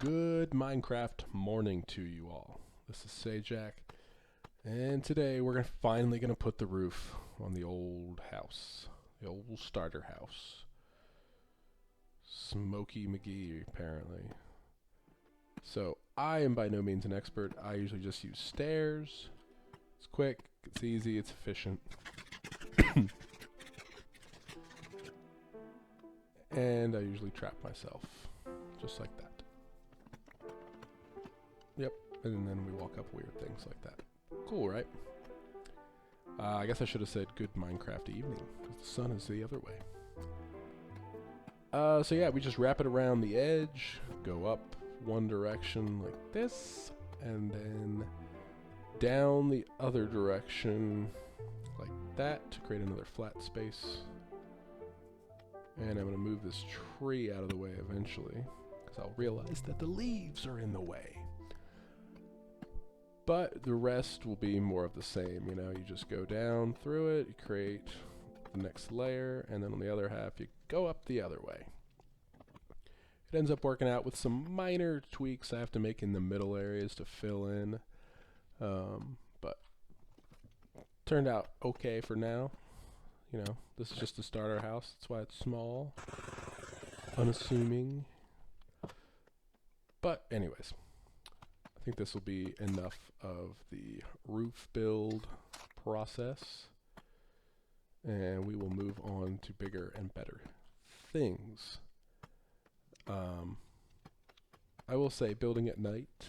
Good Minecraft morning to you all. This is Sajak, and today we're finally going to put the roof on the old house, the old starter house. Smoky McGee, apparently. So, I am by no means an expert. I usually just use stairs. It's quick, it's easy, it's efficient. And I usually trap myself, just like that. Yep, and then we walk up weird things like that. Cool, right? I guess I should have said good Minecraft evening, because the sun is the other way. So yeah, we just wrap it around the edge, go up one direction like this, and then down the other direction like that to create another flat space. And I'm going to move this tree out of the way eventually, because I'll realize that the leaves are in the way. But the rest will be more of the same, you know, you just go down through it, you create the next layer, and then on the other half you go up the other way. It ends up working out with some minor tweaks I have to make in the middle areas to fill in, but turned out okay for now. You know, this is just a starter house, that's why it's small, unassuming. But anyways, I think this will be enough of the roof build process, and we will move on to bigger and better things. I will say building at night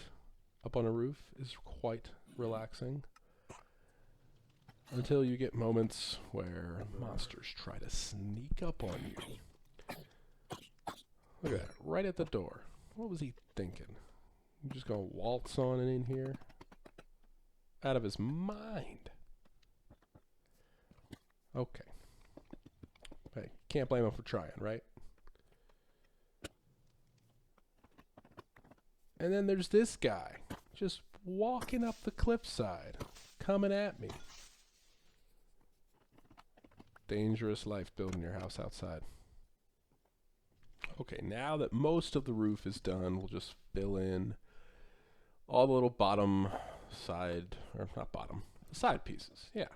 up on a roof is quite relaxing, until you get moments where monsters try to sneak up on you. Look at that, right at the door. What was he thinking? I'm just gonna waltz on in here? Out of his mind. Okay. Hey, can't blame him for trying, right? And then there's this guy, just walking up the cliffside, coming at me. Dangerous life building your house outside. Okay, now that most of the roof is done, we'll just fill in all the little bottom side, or not bottom, the side pieces, yeah.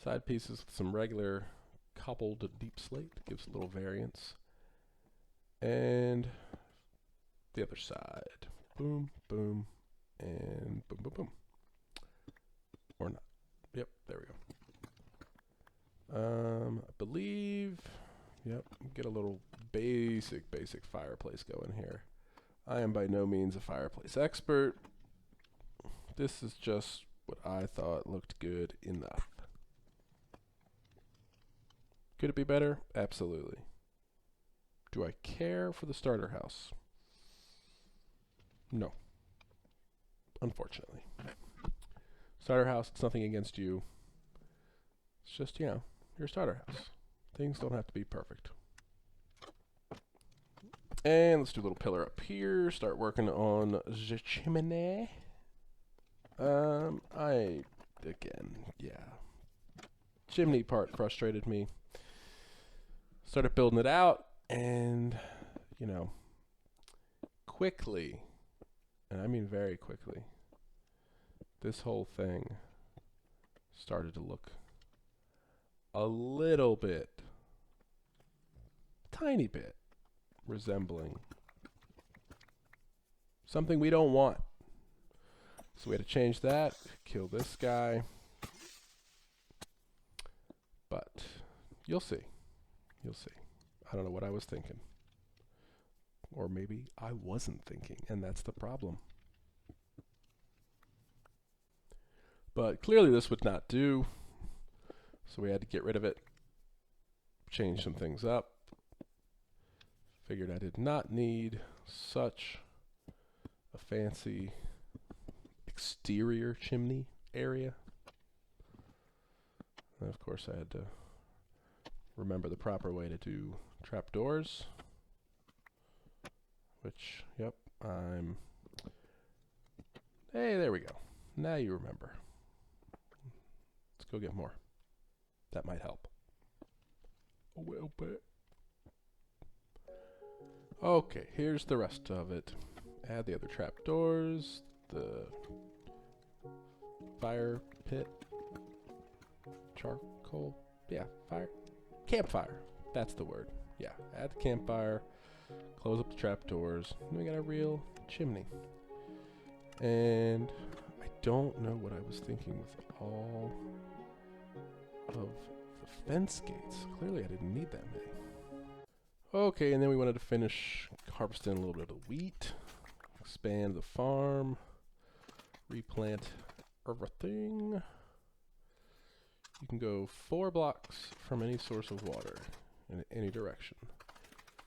Side pieces with some regular coupled deepslate, gives a little variance. And the other side, boom, boom, and boom, boom, boom. Or not. Yep, there we go. I believe, yep, get a little basic fireplace going here. I am by no means a fireplace expert. This is just what I thought looked good enough. Could it be better? Absolutely. Do I care for the starter house? No. Unfortunately. Starter house, it's nothing against you. It's just, you know, your starter house. Things don't have to be perfect. And let's do a little pillar up here. Start working on the chimney. Chimney part frustrated me. Started building it out, and, you know, quickly, and I mean very quickly, this whole thing started to look a little bit, tiny bit, resembling something we don't want. So we had to change that, kill this guy. But you'll see. You'll see. I don't know what I was thinking. Or maybe I wasn't thinking, and that's the problem. But clearly this would not do. So we had to get rid of it, change some things up. Figured I did not need such a fancy exterior chimney area. And of course I had to remember the proper way to do trapdoors. Which, yep, hey, there we go. Now you remember. Let's go get more. That might help a little bit. Okay, here's the rest of it. Add the other trapdoors, the fire pit, charcoal, yeah, fire, campfire, that's the word. Yeah, add the campfire, close up the trapdoors, and we got a real chimney. And I don't know what I was thinking with all of the fence gates. Clearly I didn't need that many. Okay, and then we wanted to finish harvesting a little bit of wheat, expand the farm, replant everything. You can go 4 blocks from any source of water in any direction.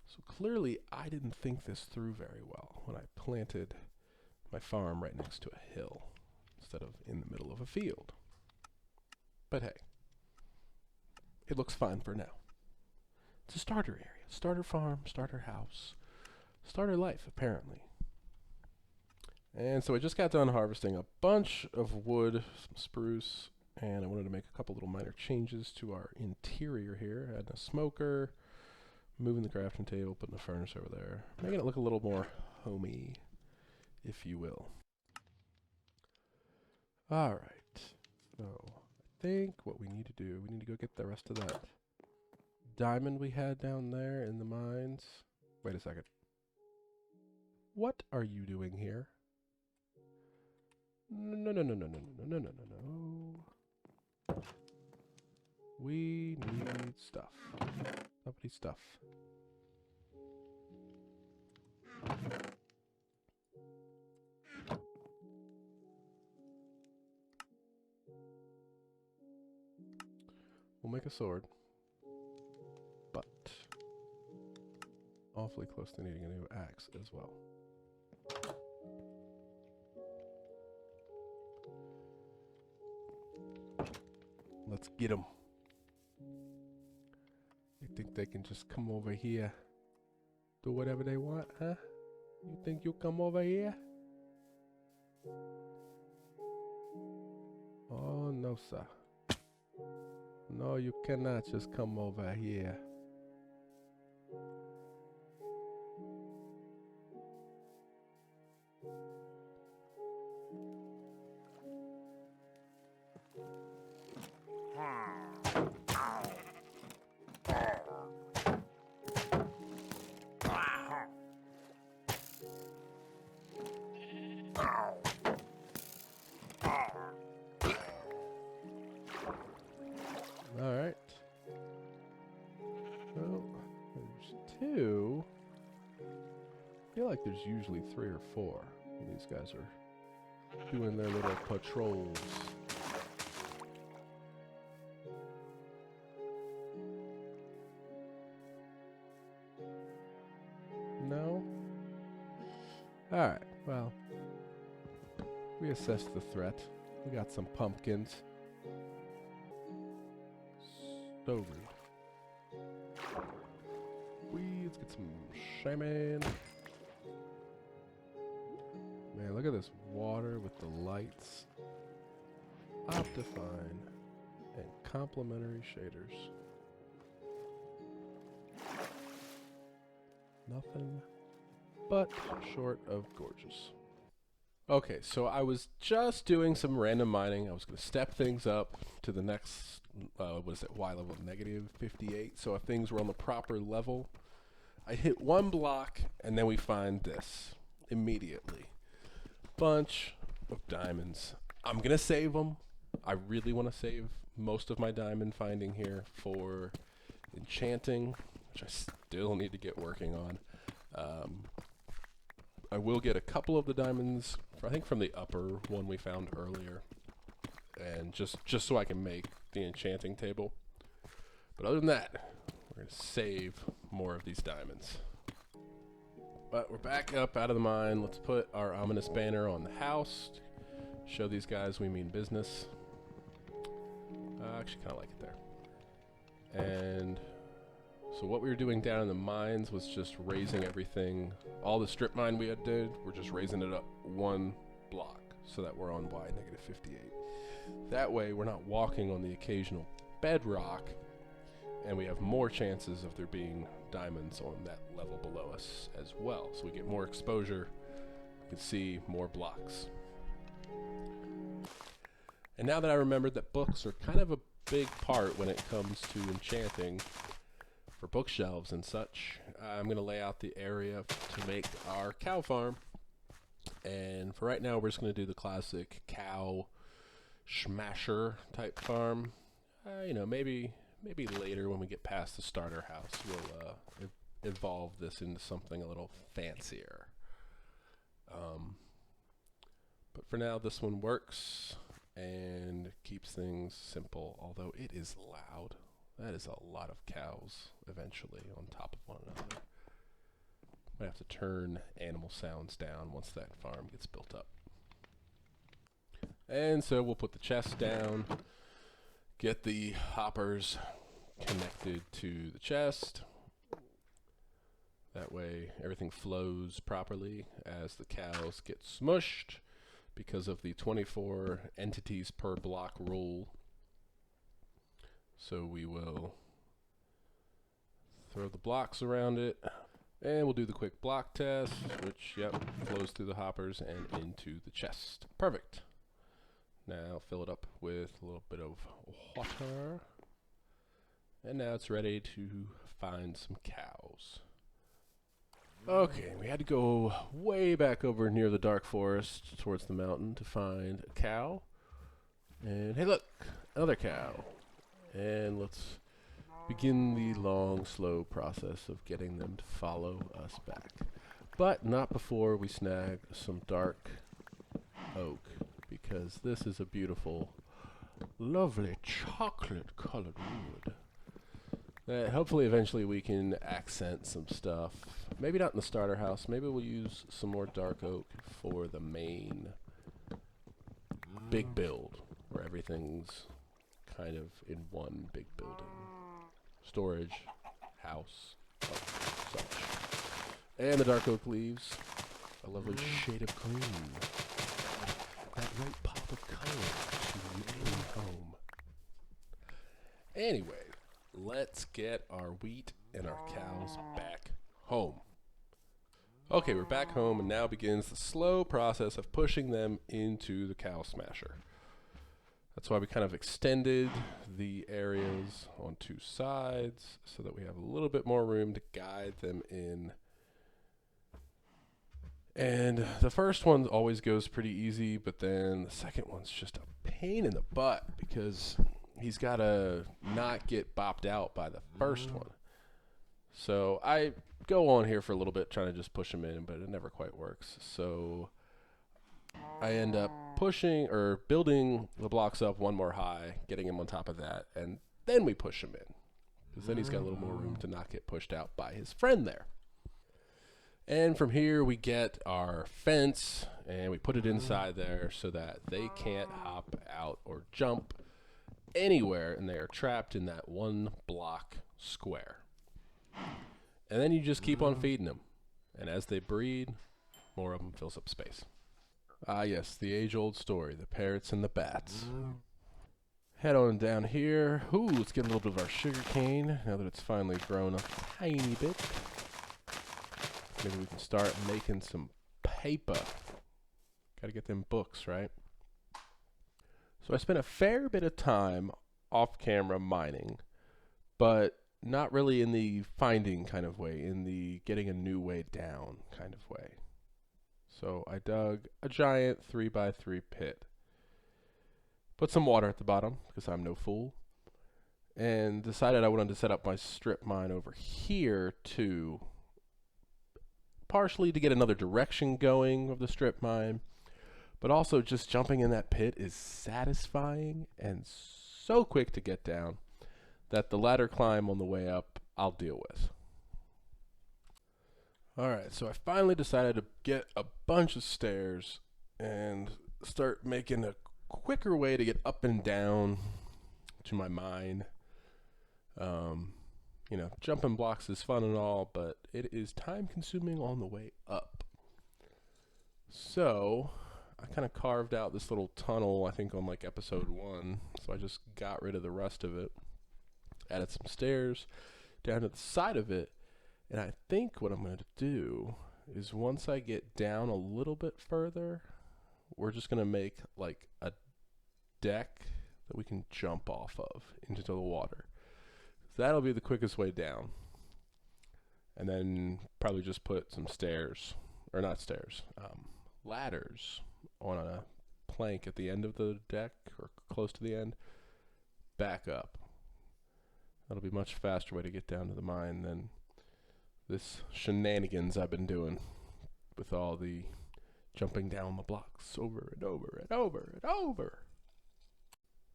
So clearly I didn't think this through very well when I planted my farm right next to a hill instead of in the middle of a field. But hey, it looks fine for now. It's a starter area, starter farm, starter house, starter life apparently. And so I just got done harvesting a bunch of wood, some spruce, and I wanted to make a couple little minor changes to our interior here. Adding a smoker, moving the crafting table, putting a furnace over there, making it look a little more homey, if you will. Alright, so I think what we need to do, we need to go get the rest of that diamond we had down there in the mines. Wait a second. What are you doing here? No, no, no, no, no, no, no, no, no, no. We need stuff. Somebody's stuff. We'll make a sword, but awfully close to needing a new axe as well. Let's get them. You think they can just come over here, do whatever they want, huh? You think you'll come over here? Oh, no, sir. No, you cannot just come over here. Alright. Well, there's 2. I feel like there's usually 3 or 4 when these guys are doing their little patrols. No? Alright, well, we assessed the threat. We got some pumpkins. So rude. Let's get some shaman. Man, look at this water with the lights. Optifine and complementary shaders. Nothing but short of gorgeous. Okay, so I was just doing some random mining. I was going to step things up to the next, what is it, Y level, -58. So if things were on the proper level, I hit 1 block, and then we find this immediately. Bunch of diamonds. I'm going to save them. I really want to save most of my diamond finding here for enchanting, which I still need to get working on. I will get a couple of the diamonds, I think from the upper one we found earlier, and just so I can make the enchanting table. But other than that, we're going to save more of these diamonds. But we're back up out of the mine. Let's put our ominous banner on the house. Show these guys we mean business. I actually kind of like it there. And so what we were doing down in the mines was just raising everything. All the strip mine we had did, we're just raising it up 1 block so that we're on Y -58. That way we're not walking on the occasional bedrock, and we have more chances of there being diamonds on that level below us as well. So we get more exposure can see more blocks. And now that I remembered that books are kind of a big part when it comes to enchanting for bookshelves and such, I'm going to lay out the area to make our cow farm. And for right now, we're just going to do the classic cow smasher type farm. You know, maybe later when we get past the starter house, we'll evolve this into something a little fancier. But for now, this one works and keeps things simple, although it is loud. That is a lot of cows eventually on top of one another. Might have to turn animal sounds down once that farm gets built up. And so we'll put the chest down, get the hoppers connected to the chest. That way everything flows properly as the cows get smushed because of the 24 entities per block rule. So we will throw the blocks around it, and we'll do the quick block test, which, yep, flows through the hoppers and into the chest. Perfect. Now fill it up with a little bit of water. And now it's ready to find some cows. Okay, we had to go way back over near the dark forest towards the mountain to find a cow. And hey look, another cow. And let's begin the long, slow process of getting them to follow us back. But not before we snag some dark oak, because this is a beautiful, lovely chocolate-colored wood that hopefully eventually we can accent some stuff. Maybe not in the starter house. Maybe we'll use some more dark oak for the main big build, where everything's kind of in one big building. Storage, house, such. And the dark oak leaves a lovely shade of green. That right pop of color to any home. Anyway, let's get our wheat and our cows back home. Okay, we're back home, and now begins the slow process of pushing them into the cow smasher. That's why we kind of extended the areas on two sides so that we have a little bit more room to guide them in. And the first one always goes pretty easy, but then the second one's just a pain in the butt because he's got to not get bopped out by the first one. So I go on here for a little bit trying to just push him in, but it never quite works. So I end up pushing or building the blocks up one more high, getting him on top of that, and then we push him in. Because then he's got a little more room to not get pushed out by his friend there. And from here we get our fence, and we put it inside there so that they can't hop out or jump anywhere, and they are trapped in that one block square. And then you just keep on feeding them. And as they breed, more of them fills up space. Ah, yes, the age-old story, the parrots and the bats. Head on down here. Ooh, let's get a little bit of our sugar cane now that it's finally grown a tiny bit. Maybe we can start making some paper. Gotta get them books, right? So I spent a fair bit of time off-camera mining, but not really in the finding kind of way, in the getting a new way down kind of way. So I dug a giant 3x3 pit. Put some water at the bottom, because I'm no fool. And decided I wanted to set up my strip mine over here too. Partially to get another direction going of the strip mine. But also just jumping in that pit is satisfying and so quick to get down that the ladder climb on the way up I'll deal with. Alright, so I finally decided to get a bunch of stairs and start making a quicker way to get up and down to my mine. You know, jumping blocks is fun and all, but it is time consuming on the way up. So I kind of carved out this little tunnel, I think on like episode 1, so I just got rid of the rest of it. Added some stairs down to the side of it. And I think what I'm going to do is once I get down a little bit further, we're just going to make like a deck that we can jump off of into the water. That'll be the quickest way down. And then probably just put some stairs, or not stairs, ladders on a plank at the end of the deck, or close to the end, back up. That'll be a much faster way to get down to the mine than this shenanigans I've been doing with all the jumping down the blocks over and over and over and over.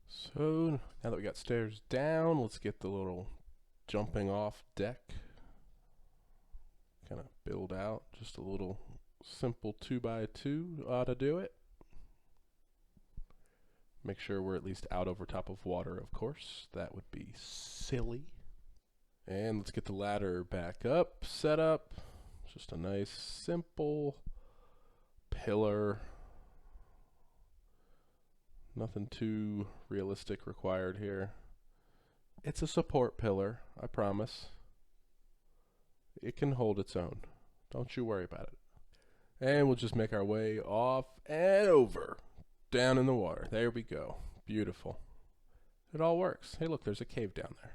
So now that we got stairs down, let's get the little jumping off deck kind of build out. Just a little simple 2x2 ought to do it. Make sure we're at least out over top of water, of course. That would be silly. And let's get the ladder back up, set up. Just a nice, simple pillar. Nothing too realistic required here. It's a support pillar, I promise. It can hold its own. Don't you worry about it. And we'll just make our way off and over. Down in the water. There we go. Beautiful. It all works. Hey, look, there's a cave down there.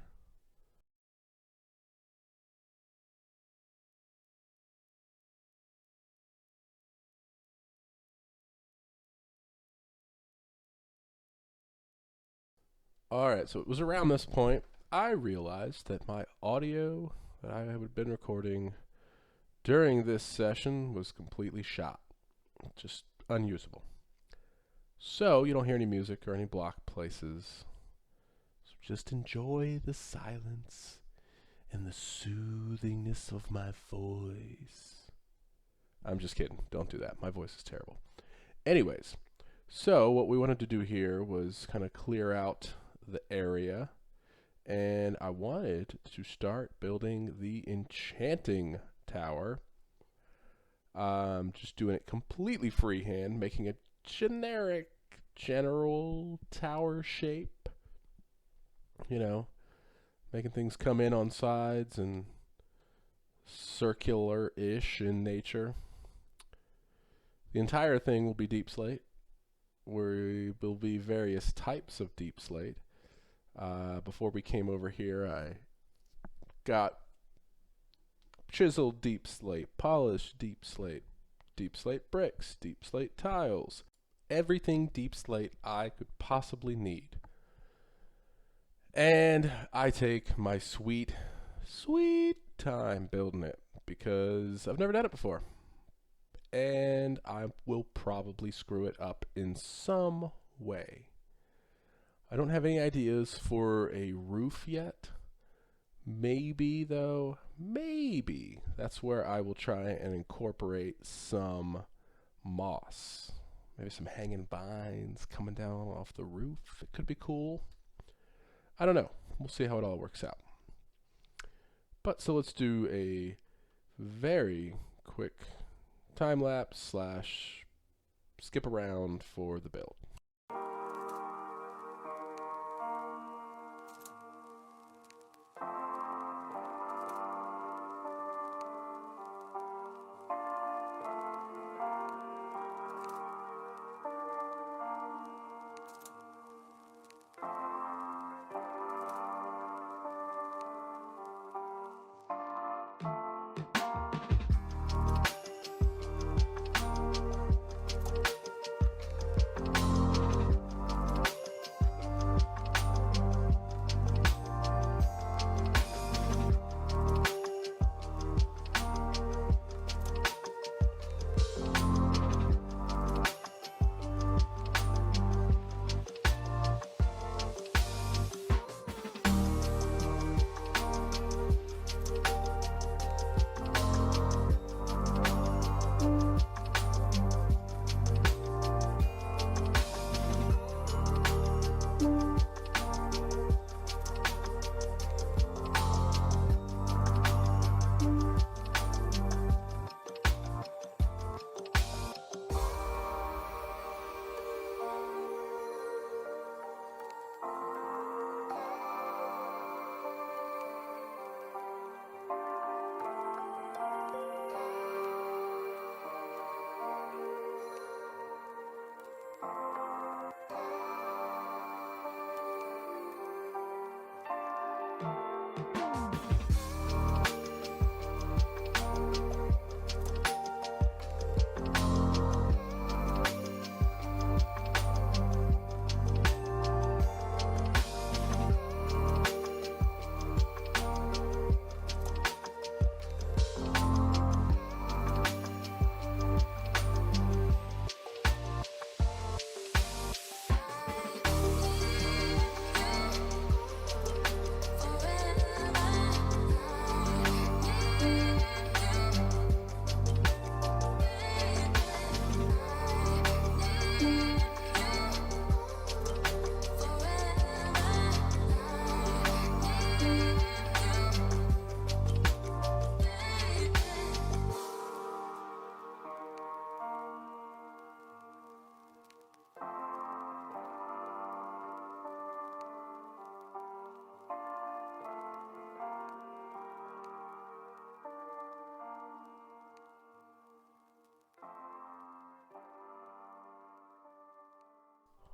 Alright, so it was around this point I realized that my audio that I had been recording during this session was completely shot. Just unusable. So you don't hear any music or any block places. So just enjoy the silence and the soothingness of my voice. I'm just kidding. Don't do that. My voice is terrible. Anyways, so what we wanted to do here was kind of clear out the area, and I wanted to start building the Enchanting Tower. Just doing it completely freehand, making a generic general tower shape, you know, making things come in on sides and circular-ish in nature. The entire thing will be deepslate. There will be various types of deepslate. Before we came over here, I got chiseled deepslate, polished deepslate, deepslate bricks, deepslate tiles, everything deepslate I could possibly need. And I take my sweet time building it because I've never done it before. And I will probably screw it up in some way. I don't have any ideas for a roof yet. Maybe, though, maybe that's where I will try and incorporate some moss. Maybe some hanging vines coming down off the roof. It could be cool. I don't know. We'll see how it all works out. But so let's do a very quick time lapse / skip around for the build.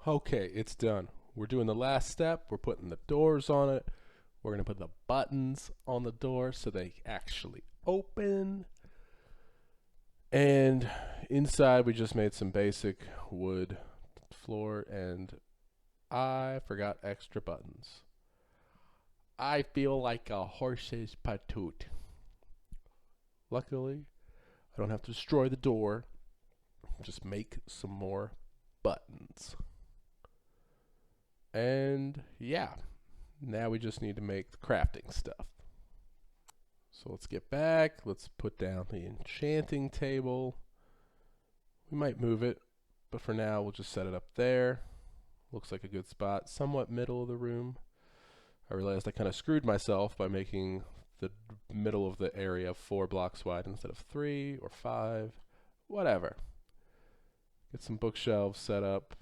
Okay, it's done. We're doing the last step. We're putting the doors on it. We're going to put the buttons on the door so they actually open. And inside we just made some basic wood floor, and I forgot extra buttons. I feel like a horse's patoot. Luckily, I don't have to destroy the door. Just make some more buttons. And yeah, now we just need to make the crafting stuff. So let's get back. Let's put down the enchanting table. We might move it, but for now we'll just set it up there. Looks like a good spot, somewhat middle of the room. I realized I kind of screwed myself by making the middle of the area 4 blocks wide instead of 3 or 5, whatever. Get some bookshelves set up.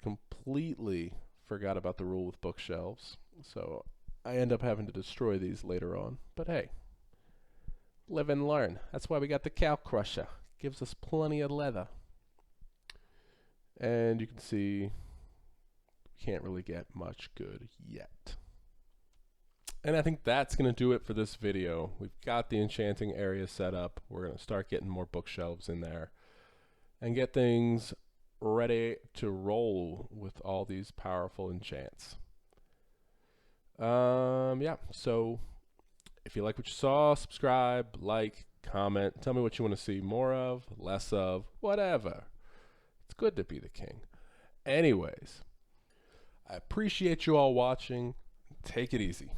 Completely forgot about the rule with bookshelves, so I end up having to destroy these later on. But hey, live and learn. That's why we got the cow crusher. Gives us plenty of leather. And you can see we can't really get much good yet. And I think that's going to do it for this video. We've got the enchanting area set up. We're going to start getting more bookshelves in there and get things ready to roll with all these powerful enchants. Yeah, so if you like what you saw, subscribe, like, comment, tell me what you want to see more of, less of, whatever. It's good to be the king. Anyways, I appreciate you all watching. Take it easy.